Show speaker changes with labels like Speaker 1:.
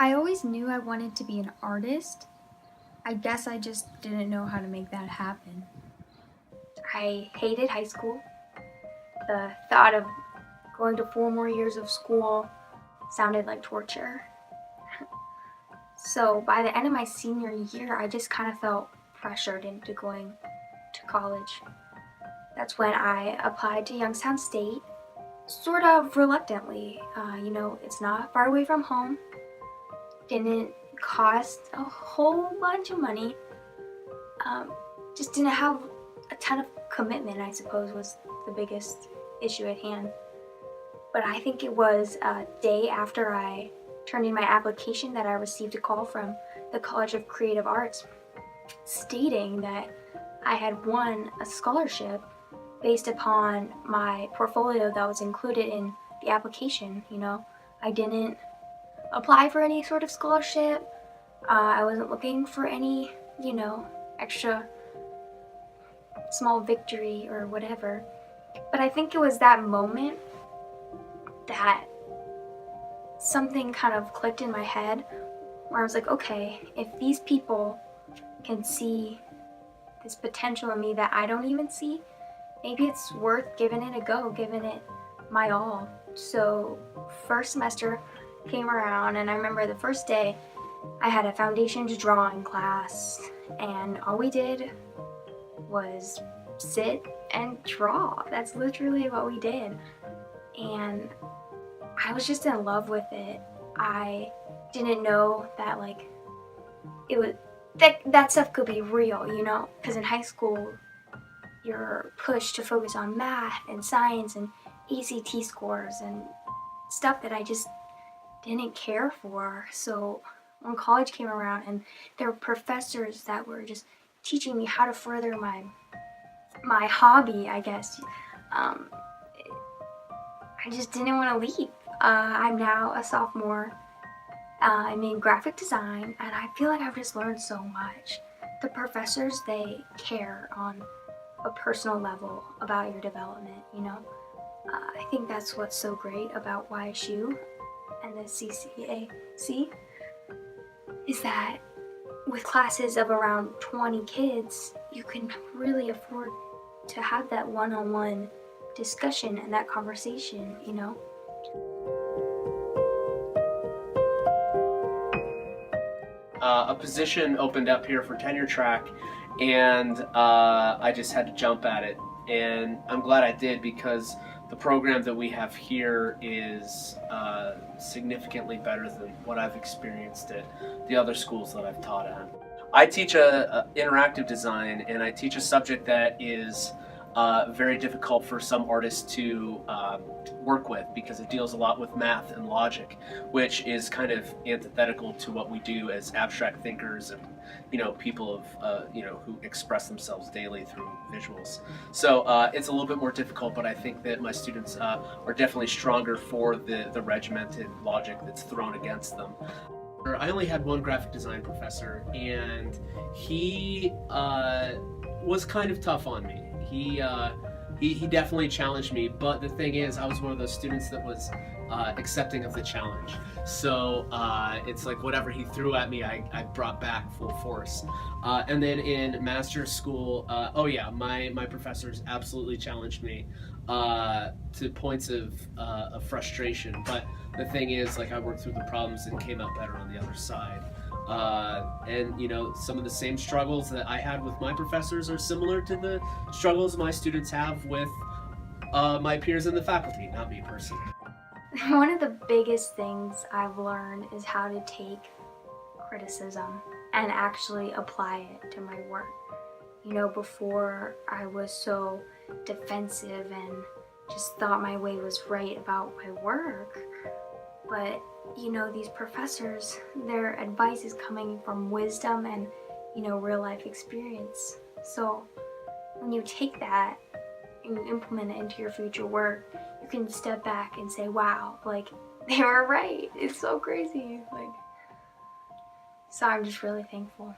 Speaker 1: I always knew I wanted to be an artist. I guess I just didn't know how to make that happen. I hated high school. The thought of going to 4 more years of school sounded like torture. So by the end of my senior year, I just kind of felt pressured into going to college. That's when I applied to Youngstown State, sort of reluctantly. It's not far away from home, didn't cost a whole bunch of money, just didn't have a ton of commitment, I suppose, was the biggest issue at hand. But I think it was a day after I turned in my application that I received a call from the College of Creative Arts stating that I had won a scholarship based upon my portfolio that was included in the application. I didn't apply for any sort of scholarship. I wasn't looking for any, extra small victory or whatever. But I think it was that moment that something kind of clicked in my head where I was like, okay, if these people can see this potential in me that I don't even see, maybe it's worth giving it a go, giving it my all. So first semester came around, and I remember the first day I had a foundations drawing class, and all we did was sit and draw. That's literally what we did. And I was just in love with it. I didn't know that it was that stuff could be real, because in high school you're pushed to focus on math and science and ACT scores and stuff that I just didn't care for. So when college came around and there were professors that were just teaching me how to further my hobby, I guess, I just didn't want to leave. I'm now a sophomore. I'm in graphic design, and I feel like I've just learned so much. The professors, they care on a personal level about your development, I think that's what's so great about YSU and the CCAC is that with classes of around 20 kids, you can really afford to have that one-on-one discussion and that conversation,
Speaker 2: A position opened up here for tenure track, and I just had to jump at it. And I'm glad I did, because the program that we have here is significantly better than what I've experienced at the other schools that I've taught at. I teach interactive design, and I teach a subject that is very difficult for some artists to work with, because it deals a lot with math and logic, which is kind of antithetical to what we do as abstract thinkers and people of who express themselves daily through visuals. So it's a little bit more difficult, but I think that my students are definitely stronger for the regimented logic that's thrown against them. I only had one graphic design professor, and he was kind of tough on me. He definitely challenged me, but the thing is, I was one of those students that was accepting of the challenge. So it's like whatever he threw at me, I brought back full force. And then in master's school, my professors absolutely challenged me to points of frustration. But the thing is, I worked through the problems and came out better on the other side. And some of the same struggles that I had with my professors are similar to the struggles my students have with my peers in the faculty, not me personally.
Speaker 1: One of the biggest things I've learned is how to take criticism and actually apply it to my work. Before I was so defensive and just thought my way was right about my work. But, these professors, their advice is coming from wisdom and, real life experience. So when you take that and you implement it into your future work, you can step back and say, wow, they were right. It's so crazy. So I'm just really thankful.